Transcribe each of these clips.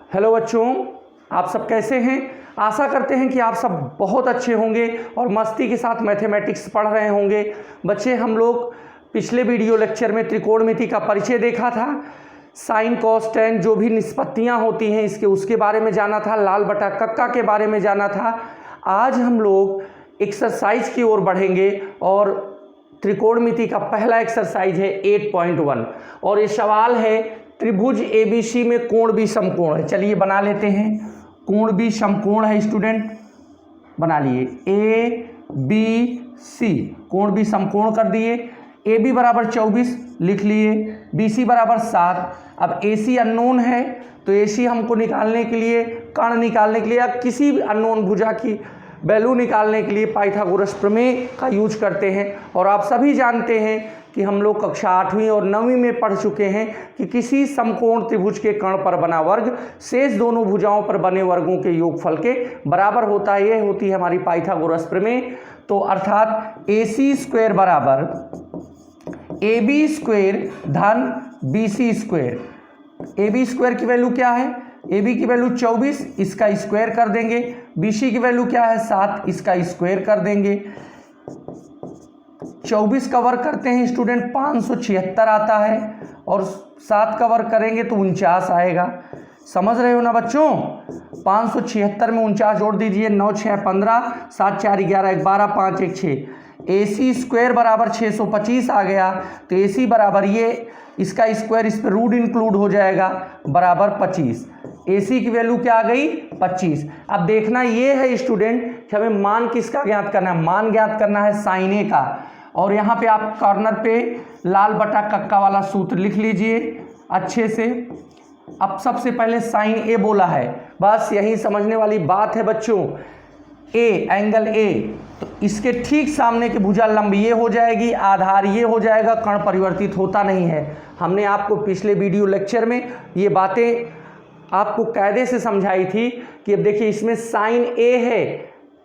Hello बच्चों, आप सब कैसे हैं। आशा करते हैं कि आप सब बहुत अच्छे होंगे और मस्ती के साथ मैथमेटिक्स पढ़ रहे होंगे। बच्चे, हम लोग पिछले वीडियो लेक्चर में त्रिकोणमिति का परिचय देखा था, साइन कॉस टेन जो भी निष्पत्तियां होती हैं इसके उसके बारे में जाना था, लाल बटा कक्का के बारे में जाना था। आज हम लोग एक्सरसाइज की ओर बढ़ेंगे और त्रिकोणमिति का पहला एक्सरसाइज है 8.1 और ये सवाल है त्रिभुज ABC में कोण भी समकोण है। चलिए बना लेते हैं। कोण भी समकोण है स्टूडेंट, बना लिए ABC, कोण भी समकोण कर दिए। AB बराबर 24 लिख लिए, BC बराबर 7। अब AC अननोन है तो AC हमको निकालने के लिए, कर्ण निकालने के लिए या किसी भी अननोन भुजा की वैल्यू निकालने के लिए पाइथागोरस प्रमेय का यूज करते हैं। और आप सभी जानते हैं कि हम लोग कक्षा 8वीं और 9वीं में पढ़ चुके हैं कि किसी समकोण त्रिभुज के कर्ण पर बना वर्ग शेष दोनों भुजाओं पर बने वर्गों के योगफल के बराबर होता है। यह होती है हमारी पाइथागोरस प्रमेय। तो अर्थात AC स्क्वायर बराबर AB स्क्वायर धन BC स्क्वायर। AB स्क्वायर की वैल्यू क्या है? AB की वैल्यू 24, इसका स्क्वायर कर देंगे। BC की वैल्यू क्या है? 7, इसका स्क्वायर कर देंगे। 24 का वर्ग करते हैं स्टूडेंट 576 आता है और 7 का वर्ग करेंगे तो 49 आएगा। समझ रहे हो ना बच्चों? 576 में 49 जोड़ दीजिए, 9 6 15, 7 4 11, 12 5 1 6। AC स्क्वायर बराबर 625 आ गया। तो AC बराबर ये इसका स्क्वायर, इस पर रूट इंक्लूड हो जाएगा, बराबर 25। AC की वैल्यू क्या आ गई? 25। अब देखना ये है स्टूडेंट कि हमें मान किसका ज्ञात करना है? मान ज्ञात करना है साइन ए का। और यहाँ पे आप कॉर्नर पे लाल बटा कक्का वाला सूत्र लिख लीजिए अच्छे से। अब सबसे पहले साइन ए बोला है, बस यही समझने वाली बात है बच्चों। ए एंगल ए, तो इसके ठीक सामने की भुजा लंब ये हो जाएगी, आधार ये हो जाएगा, कर्ण परिवर्तित होता नहीं है। हमने आपको पिछले वीडियो लेक्चर में ये बातें आपको कायदे से समझाई थी कि अब देखिए इसमें साइन ए है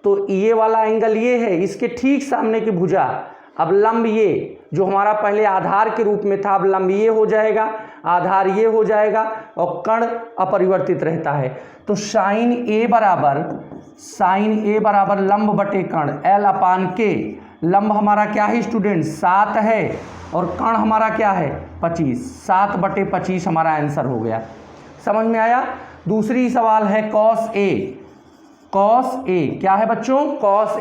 तो ये वाला एंगल ये है, इसके ठीक सामने की भुजा, अब लंब ये जो हमारा पहले आधार के रूप में था अब लंब ये हो जाएगा, आधार ये हो जाएगा और कर्ण अपरिवर्तित रहता है। तो साइन ए बराबर लंब बटे कर्ण L अपान के। लंब हमारा क्या है स्टूडेंट? 7 है और कर्ण हमारा क्या है? 25। 7 बटे 25 हमारा आंसर हो गया। समझ में आया? दूसरी सवाल है कॉस ए। कॉस ए क्या है बच्चों? कॉस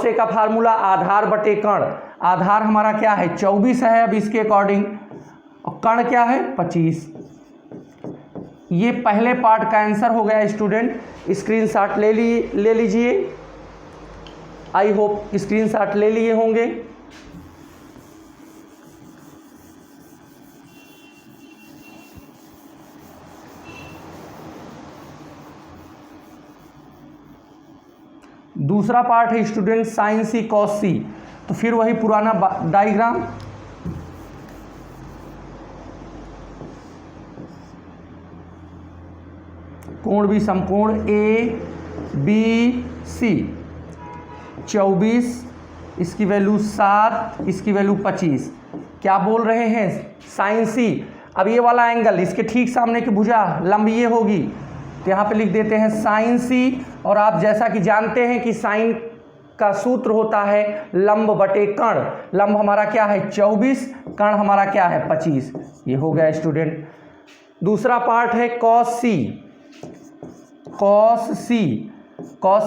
ए का फार्मूला आधार बटे कर्ण। आधार हमारा क्या है? 24 है अब इसके अकॉर्डिंग, और कर्ण क्या है? 25। ये पहले पार्ट का आंसर हो गया स्टूडेंट। स्क्रीनशॉट ले लीजिए। आई होप स्क्रीनशॉट ले लिए होंगे। दूसरा पार्ट है स्टूडेंट साइन सी कॉस सी। तो फिर वही पुराना डायग्राम, कोण भी समकोण ABC, 24, इसकी वैल्यू 7, इसकी वैल्यू 25। क्या बोल रहे हैं? साइन सी। अब ये वाला एंगल, इसके ठीक सामने की भुजा लंब ये होगी, तो यहाँ पे लिख देते हैं साइन सी। और आप जैसा कि जानते हैं कि साइन का सूत्र होता है लंब बटे कर्ण। लंब हमारा क्या है? 24, कर्ण हमारा क्या है? 25। ये हो गया स्टूडेंट। दूसरा पार्ट है कॉस सी। कॉस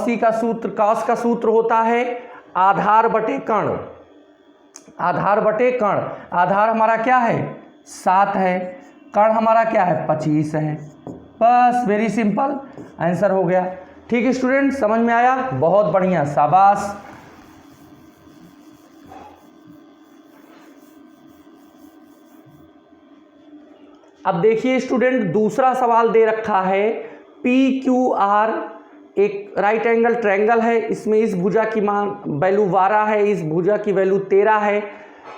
सी का सूत्र, कॉस का सूत्र होता है आधार बटे कर्ण। आधार बटे कर्ण, आधार हमारा क्या है? 7 है, कर्ण हमारा क्या है? 25 है। बस वेरी सिंपल, आंसर हो गया। ठीक है स्टूडेंट, समझ में आया? बहुत बढ़िया, शाबाश। अब देखिए स्टूडेंट, दूसरा सवाल दे रखा है PQR एक राइट एंगल ट्रायंगल है। इसमें इस भुजा की मान वैल्यू 12 है, इस भुजा की वैल्यू 13 है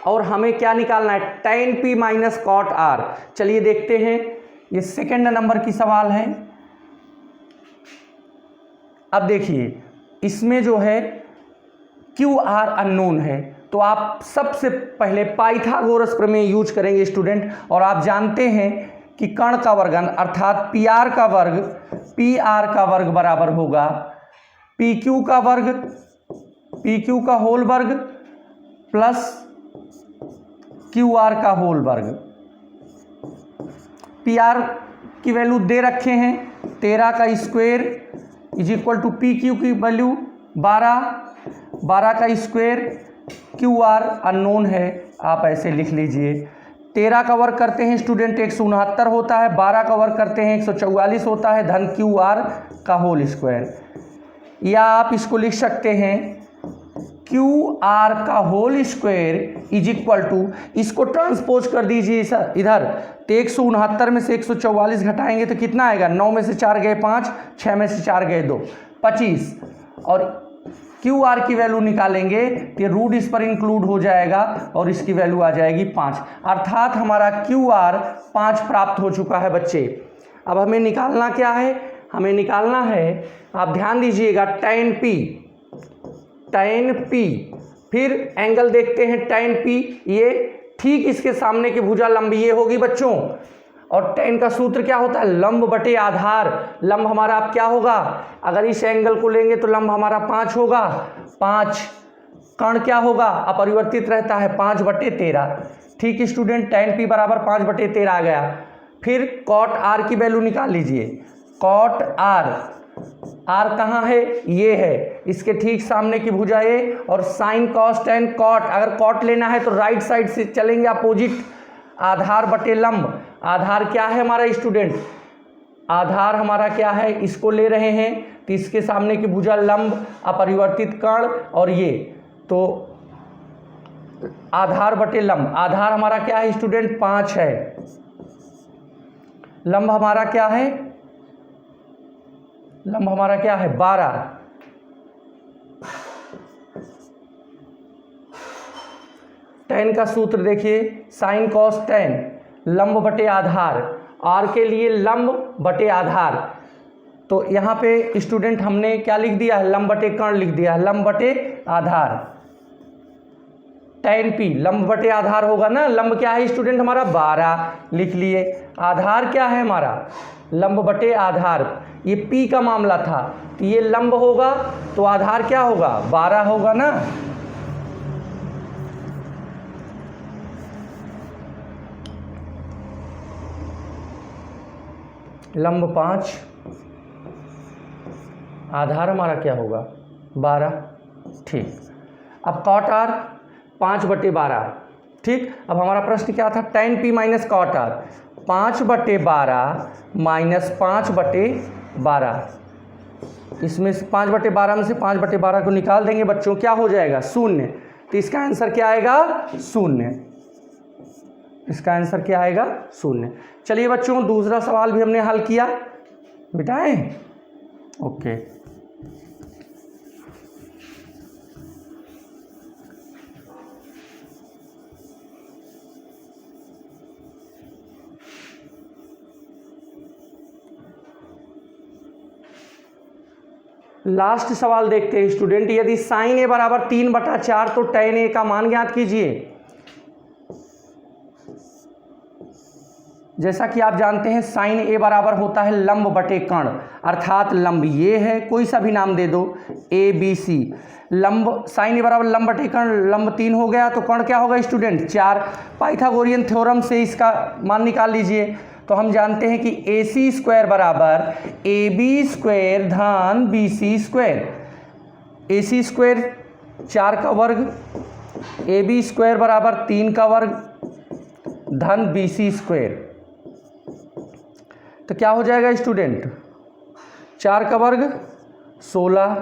और हमें क्या निकालना है? tan P minus cot R। चलिए देखते हैं, ये सेकंड नंबर की सवाल है। अब देखिए इसमें जो है QR अननोन है, तो आप सबसे पहले पाइथागोरस प्रमेय यूज करेंगे स्टूडेंट। और आप जानते हैं कि कर्ण का वर्ग अर्थात पी आर का वर्ग बराबर होगा पी क्यू का होल वर्ग प्लस क्यू आर का होल वर्ग। पी आर की वैल्यू दे रखे हैं 13 का square is equal to P Q की वैल्यू 12 का स्क्वायर, क्यू आर अननोन है, आप ऐसे लिख लीजिए। 13 का वर्ग करते हैं स्टूडेंट 169 होता है, 12 का वर्ग करते हैं 144 होता है, धन क्यू आर का होल स्क्वायर। या आप इसको लिख सकते हैं क्यू आर का whole square is equal to, इसको ट्रांसपोज कर दीजिए इधर, तो 169 में से 144 घटाएंगे तो कितना आएगा, 9 में से 4 गए 5, 6 में से 4 गए 2, 25। और क्यू आर की वैल्यू निकालेंगे तो रूट इस पर इंक्लूड हो जाएगा और इसकी वैल्यू आ जाएगी 5, अर्थात हमारा क्यू आर 5 प्राप्त हो चुका है बच्चे। अब हमें निकालना क्या है, हमें निकालना है, आप ध्यान दीजिएगा, tan P, फिर एंगल देखते हैं tan P, ये ठीक इसके सामने की भुजा लंब ये होगी बच्चों, और tan का सूत्र क्या होता है, लंब बटे आधार। लंब हमारा अब क्या होगा, अगर इस एंगल को लेंगे तो लंब हमारा 5 होगा, 5, कर्ण क्या होगा, अपरिवर्तित रहता है 5/13। ठीक स्टूडेंट, tan P बराबर 5/13 आ गया। फिर cot R की वैल्यू निकाल लीजिए, cot R कहाँ है, ये है, इसके ठीक सामने की भुजा ये, और साइन कॉस टेन कॉट, अगर कॉट लेना है तो राइट साइड से चलेंगे अपोजिट, आधार बटे लंब। आधार क्या है हमारा स्टूडेंट, आधार हमारा क्या है, इसको ले रहे हैं तो इसके सामने की भुजा लंब, अपरिवर्तित कर्ण, और ये तो आधार बटे लंब। आधार हमारा क्या है स्टूडेंट, 5 है, लंब हमारा क्या है, लंब हमारा क्या है 12। tan का सूत्र देखिए, साइन कॉस tan, लंब बटे आधार, r के लिए लंब बटे आधार। तो यहाँ पे स्टूडेंट हमने क्या लिख दिया है, लंब बटे कर्ण लिख दिया है, लंब बटे आधार। tan P लंब बटे आधार होगा ना, लंब क्या है स्टूडेंट हमारा 12 लिख लिए, आधार क्या है हमारा, लंब बटे आधार। ये P का मामला था, तो ये लंब होगा तो आधार क्या होगा 12 होगा ना। लंब 5, आधार हमारा क्या होगा 12। ठीक, अब cot R 5/12। ठीक, अब हमारा प्रश्न क्या था, tan P minus cot R, 5/12 minus 5/12, इसमें से 5/12 में से 5/12 को निकाल देंगे बच्चों, क्या हो जाएगा 0। तो इसका आंसर क्या आएगा 0, इसका आंसर क्या आएगा 0। चलिए बच्चों, दूसरा सवाल भी हमने हल किया, बिठाएं, ओके। लास्ट सवाल देखते हैं स्टूडेंट, यदि साइन ए बराबर 3/4 तो tan ए का मान ज्ञात कीजिए। जैसा कि आप जानते हैं साइन ए बराबर होता है लंब बटे कर्ण, अर्थात लंब ये है, कोई सा भी नाम दे दो, ABC। लंब साइन ए बराबर लंब बटे कर्ण, लंब 3 हो गया तो कर्ण क्या होगा स्टूडेंट 4। पाइथागोरियन थ्योरम से इसका मान निकाल लीजिए, तो हम जानते हैं कि AC² बराबर AB² धन BC²। AC² 4 का वर्ग, AB² बराबर 3 का वर्ग धन BC²। तो क्या हो जाएगा स्टूडेंट, 4 का वर्ग 16,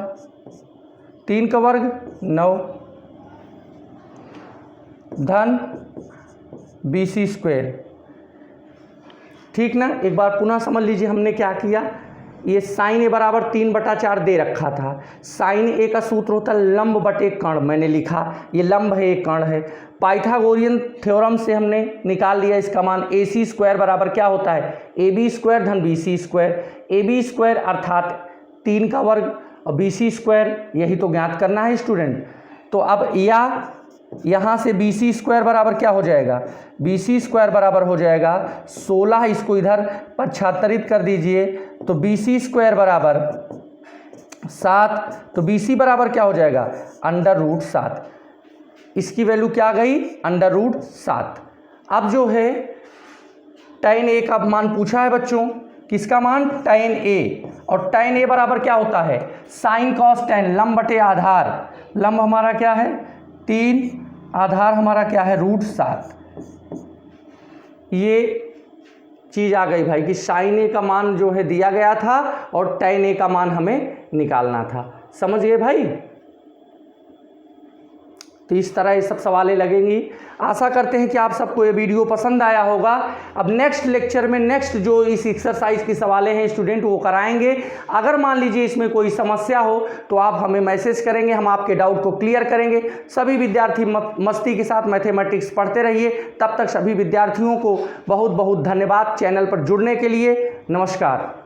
3 का वर्ग 9 धन BC²। ठीक ना, एक बार पुनः समझ लीजिए हमने क्या किया। ये साइन ए बराबर 3/4 दे रखा था, साइन ए का सूत्र होता है लंब बटे कर्ण, मैंने लिखा ये लंब है ये कर्ण है। पाइथागोरियन थ्योरम से हमने निकाल लिया इसका मान, AC² बराबर क्या होता है AB² धन BC²। AB² अर्थात 3 का वर्ग और BC² यही तो ज्ञात करना है स्टूडेंट। तो अब या यहाँ से बी सी स्क्वायर बराबर क्या हो जाएगा, बी सी स्क्वायर बराबर हो जाएगा 16, इसको इधर पच्छात्तरित कर दीजिए तो बी सी स्क्वायर बराबर 7, तो बी सी बराबर क्या हो जाएगा √7, इसकी वैल्यू क्या गई √7। अब जो है tan a का मान पूछा है बच्चों, किसका मान tan a, और tan a बराबर क्या होता है sin cos tan, लंब बटे आधार, लंब हमारा क्या है 3, आधार हमारा क्या है √7। ये चीज़ आ गई भाई कि sin a का मान जो है दिया गया था और tan a का मान हमें निकालना था। समझ गए भाई। तो इस तरह ये सब सवालें लगेंगी। आशा करते हैं कि आप सबको ये वीडियो पसंद आया होगा। अब नेक्स्ट लेक्चर में नेक्स्ट जो इस एक्सरसाइज की सवालें हैं स्टूडेंट वो कराएंगे। अगर मान लीजिए इसमें कोई समस्या हो तो आप हमें मैसेज करेंगे, हम आपके डाउट को क्लियर करेंगे। सभी विद्यार्थी मस्ती के साथ मैथमेटिक्स पढ़ते रहिए। तब तक सभी विद्यार्थियों को बहुत बहुत धन्यवाद चैनल पर जुड़ने के लिए। नमस्कार।